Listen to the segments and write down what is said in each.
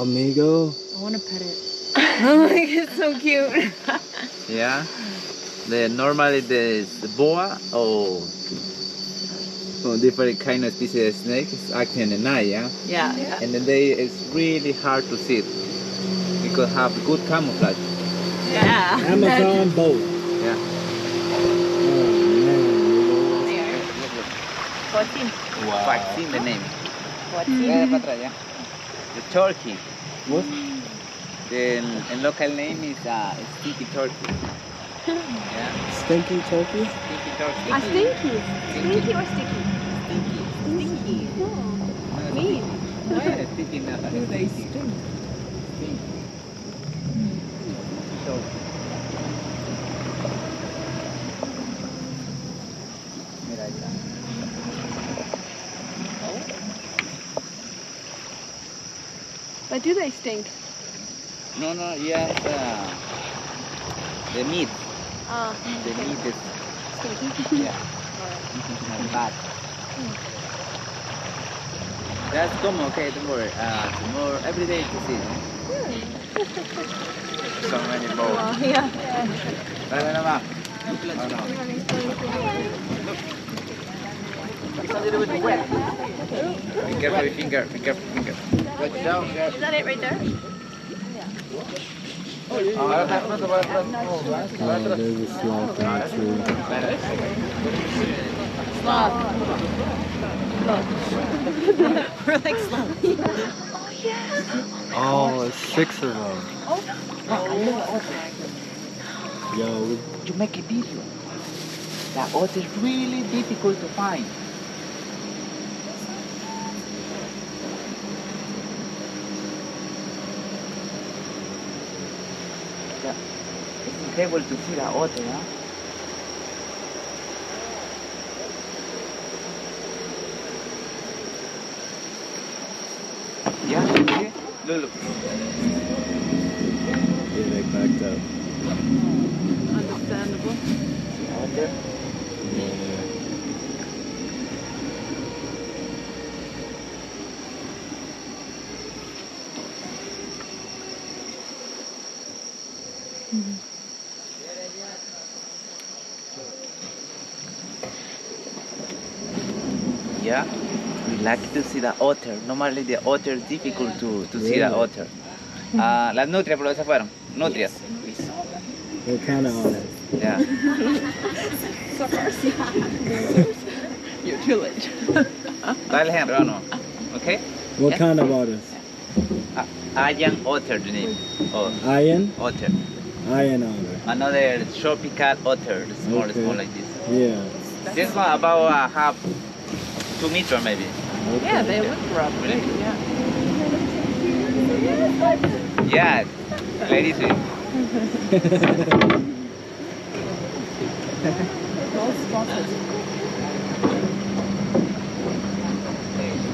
flamingo. I want to pet it. Oh, like, it's so cute. Yeah. Normally the boa or different kind of species of snake is acting in the night, yeah? Yeah. And then it's really hard to see it because have good camouflage. Yeah. Amazon boat. Yeah. Oh 14. man. Vaccine the name. 14. The turkey. What? The local name is sticky turkey. Yeah. Stinky turkey? Sticky turkey. A stinky. Stinky or sticky? Stinky. Stinky. No, Mean. yeah, sticky no. They Stinky. stink. Stinky. Turkey. Mira, ahí está. But do they stink? No, yes, the meat. The Okay. meat is Stinky. yeah, bad. That's common, okay, don't worry. Tomorrow, every day to see. So many more. Well, yeah. Dale, nomás. It's a little bit wet. Be careful with finger, be careful with finger. Watch down, yeah. Is that it right there? Oh, there's a sloth there too. Sloth. We're like sloth. Oh, yes. Oh, it's 6 of them. Yo, You make a video. That otter is really difficult to find. Yeah. It's incredible to see that otter, huh? Yeah, see? Look. yeah, they backed up. Understandable. Otter. Yeah. Yeah, we like to see the otter. Normally the otter is difficult to see the otter. Las nutrias por lo que se fueron. Nutrias. What kind of otter? Yeah. You're too late. Dale Henry, o no? Okay? What Yeah. kind of otters? Iron otter the name. Oh, Iron? otter. Iron otter. Another tropical otter, small, Okay. small like this. Yeah. This one about half 2 meters maybe. Okay. Yeah, they look rough. Really? Yeah. Yeah, ladies. All spotted.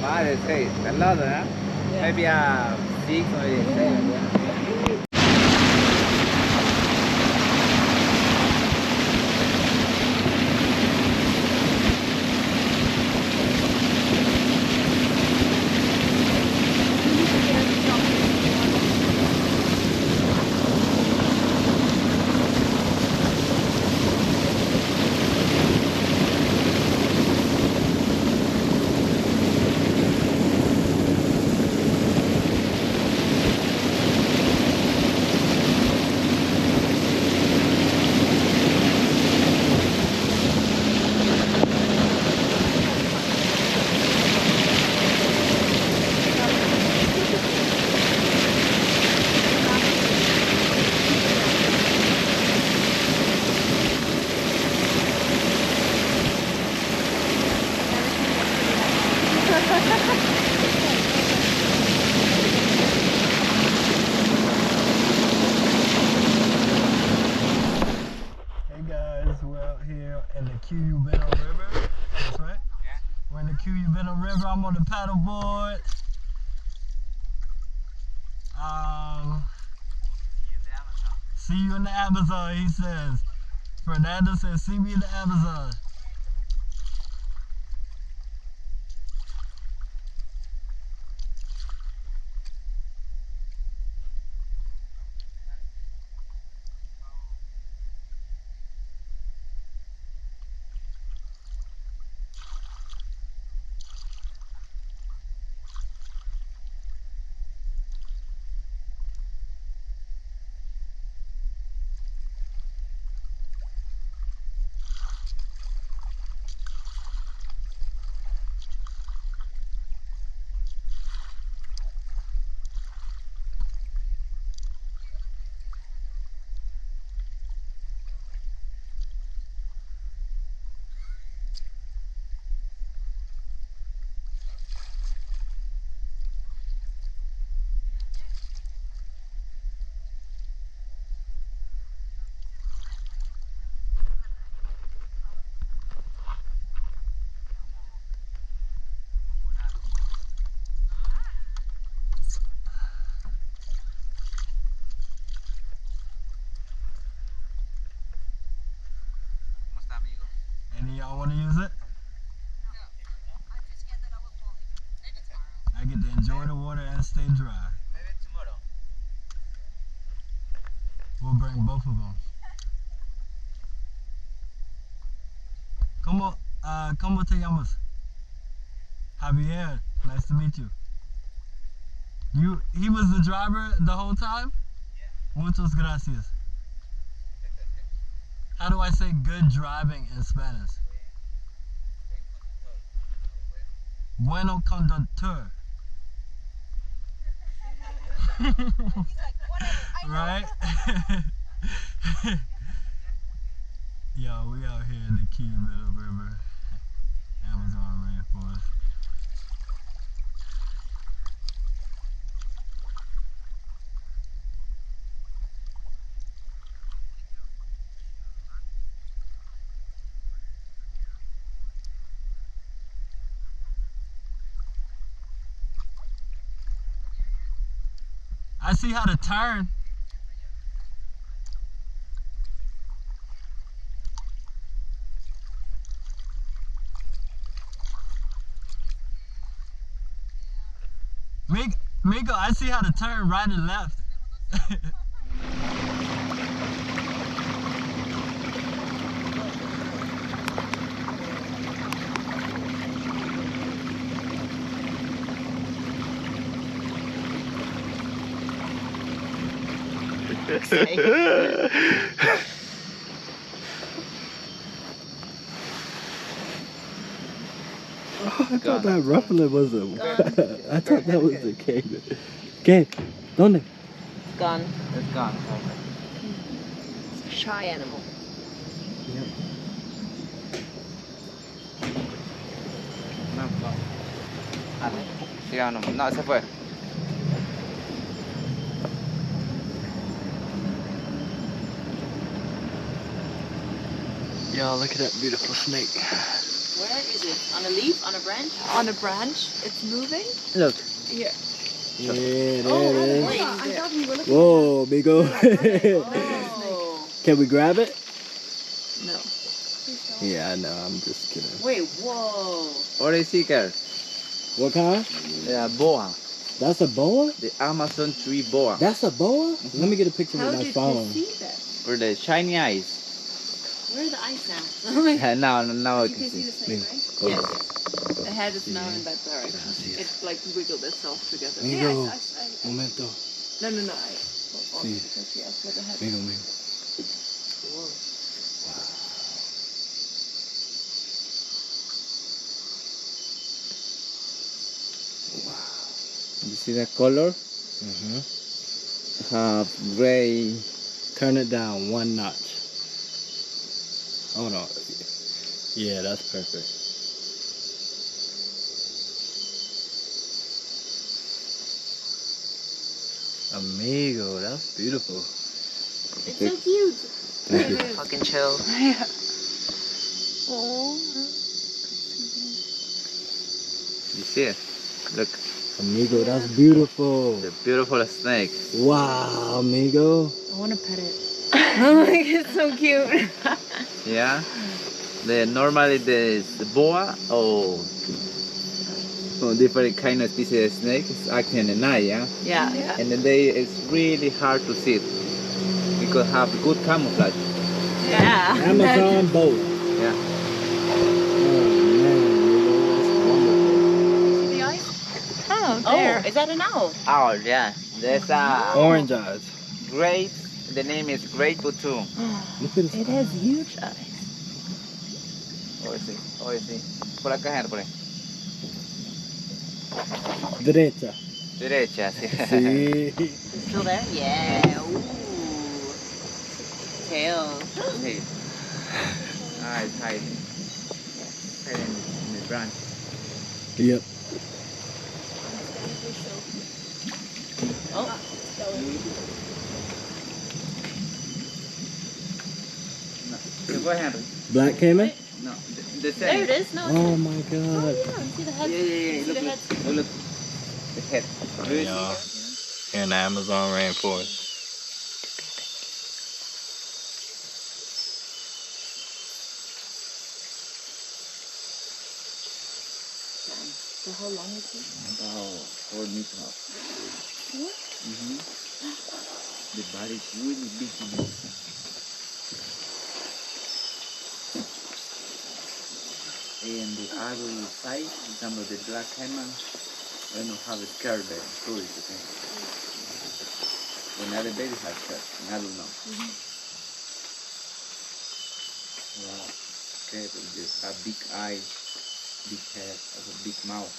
Madre, say, a lot, huh? Maybe 6 or 7. Yeah. Hey guys, we're out here in the Cayman River. That's right. Yeah. We're in the Cayman River. I'm on the paddleboard. See you in the Amazon, he says. Fernando says, see me in the Amazon. We'll bring both of them. ¿Cómo te llamas? Javier. Nice to meet you. He was the driver the whole time? Muchas gracias. How do I say good driving in Spanish? Bueno conductor. Right? Yo, we out here in the Caiman River, Amazon Rainforest. I see how to turn. Miko, I see how to turn right and left. I thought that ruffler was a. I thought that was the Caiman. ¿Qué? ¿Dónde? Gone. It's gone. Perfect. It's a shy animal. No, no. Sigamos, no, se fue. Y'all, look at that beautiful snake. Where is it? On a leaf? On a branch? On a branch. It's moving? Look. Here. Yeah, there it is. Wait, I thought we were looking Whoa, Migo. Oh. Can we grab it? No. Yeah, I know. I'm just kidding. Wait, whoa. What is it, girl? What kind? Boa. That's a boa? The Amazon tree boa. That's a boa? Let me get a picture How with my did phone. you see that? For the shiny eyes. Where are the eyes now? now I You can can see the see. snake, right? Yes. The head is now in that direction. Gracias. It like wiggled itself together. Migo, Yeah, I momento. No. Hold on, Sí. because she asked where the head Migo. Whoa. You see that color? Gray. Turn it down one notch. Hold on. Yeah, that's perfect. Amigo, that's beautiful. It's so cute. Thank you. Fucking chill. Yeah. Oh. You see it? Look, Amigo, that's beautiful. the beautiful snake. Wow, amigo. I want to pet it. Oh, it's so cute. Yeah. Normally the boa or different kind of species of snake is acting in the night, yeah. Yeah. And then it's really hard to see it because have good camouflage. Yeah. Amazon boat. Yeah. Oh man, amigo, that's wonderful. See the eyes? Oh, there. Is that an owl? Oh yeah. There's a Orange eyes. great. The name is Great Butu. Look at It has huge eyes. Oye sí. Por acá, gente, por ahí. Derecha. Derecha, sí. Sí. It's still there? Yeah. Ooh. Tail. Sí. Ah, it's hiding. Hiding in the branch. Yep. Oh. No. Go ahead. Black Caiman? No. The same. There it is. No. Oh my god. See the head? Yeah. See the head? Look. The head. Really? Yeah. Here in the Amazon Rainforest. So how long is it? About 4 meters. What? The body is really big. And the other side, for example, the black caiman, I don't have a skirt there. Sorry, okay. Another baby has skirt, and I don't know. Wow. Okay, but they have big eyes, big head, has a big mouth.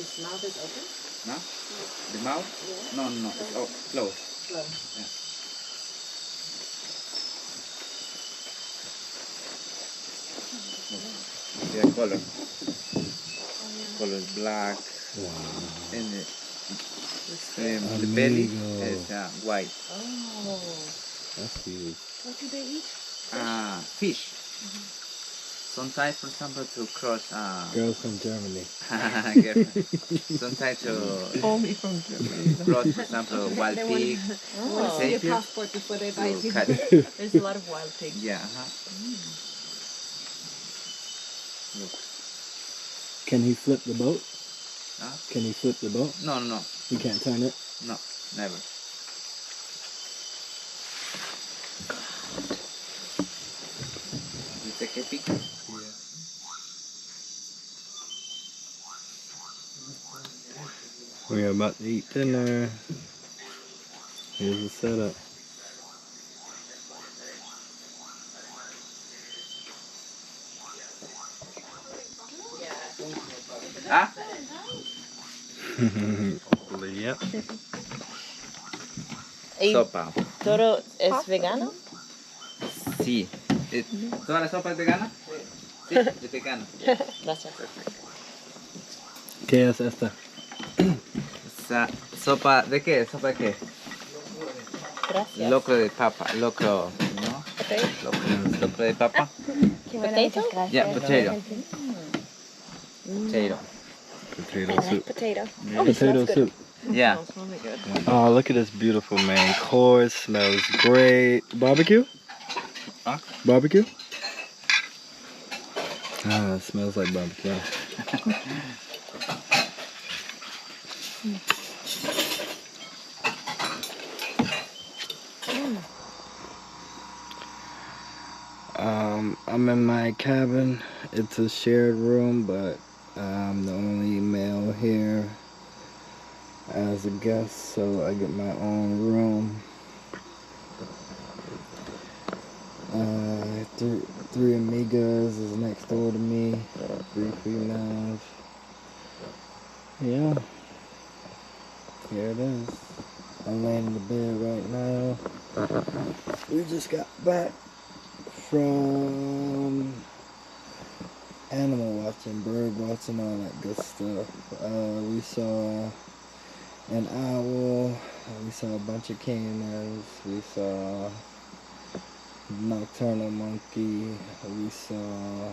His mouth is open? No? The mouth? Yeah. No, it's closed. Close. Yeah. The color. Color is black. Wow. And the belly is white. Oh. That's huge. What do they eat? Fish. Sometimes, for example, to cross. Girls from Germany. Sometimes to Only from Germany. cross, for example, wild pig. Oh. See Your here? passport before they buy To you. cut. There's a lot of wild pigs. Yeah. Can he flip the boat? Huh? Can he flip the boat? No. He can't turn it? No, never. You take a picture? Yeah. We're about to eat dinner. Here's the setup. Ah? Yep. Sopa. ¿Todo es vegano? Sí. ¿Toda la sopa es vegana? Sí, es vegana. Gracias. ¿Qué es esta? ¿Sopa de qué? ¿Sopa de qué? Gracias. Locro de papa. Locro, ¿no? Locro de papa. Potato? Yeah, potato. Potato. Potato soup. Potato. Potato soup. Yeah. Smells really good. Oh, look at this beautiful main course. Smells great. Barbecue? Huh? Barbecue? Ah, it smells like barbecue. I'm in my cabin. It's a shared room, but I'm the only male here as a guest, so I get my own room. Three amigas is next door to me. 3 females. Yeah. Here it is. I'm laying in the bed right now. We just got back from animal watching, bird watching, all that good stuff. We saw an owl, we saw a bunch of caimans, we saw nocturnal monkey, we saw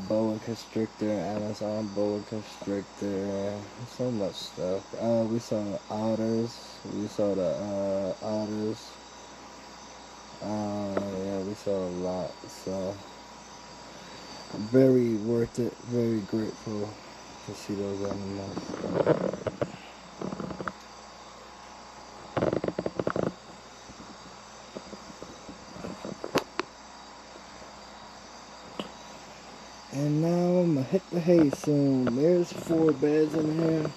boa constrictor, Amazon boa constrictor, so much stuff. We saw otters, we saw the otters. Yeah, we saw a lot, so very worth it, very grateful to see those animals. And now I'm gonna hit the hay soon. There's 4 beds in here.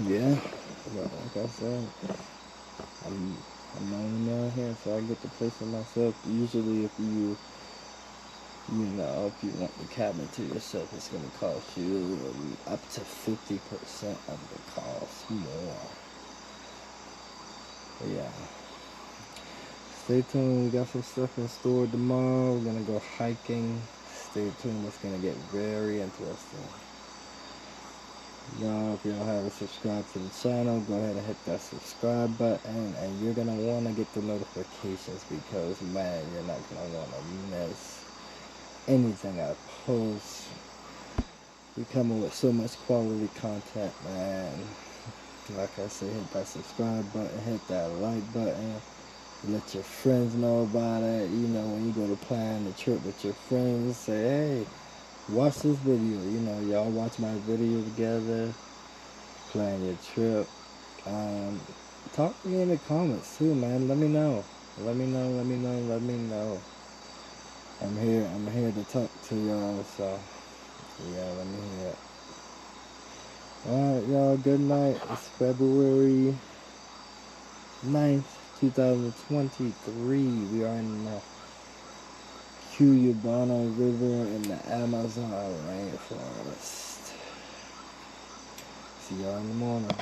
Yeah, but like I said, I'm the only man here, so I get to place it myself. Usually if you want the cabin to yourself, it's gonna cost you up to 50% of the cost more. But yeah. Stay tuned, we got some stuff in store tomorrow. We're gonna go hiking. Stay tuned, it's gonna get very interesting. Y'all, if y'all haven't subscribed to the channel, go ahead and hit that subscribe button, and you're gonna want to get the notifications, because man, you're not gonna want to miss anything I post. We coming with so much quality content, man. Like I said, hit that subscribe button, hit that like button, Let your friends know about it. You know, when you go to plan a trip with your friends, say, hey, watch this video. You know, y'all watch my video together. Plan your trip. Talk to me in the comments too, man. Let me know. Let me know. I'm here to talk to y'all, so yeah, let me hear it. Alright, y'all, good night. It's February 9th, 2023. We are in the Cuyabano River in the Amazon rainforest. See y'all in the morning.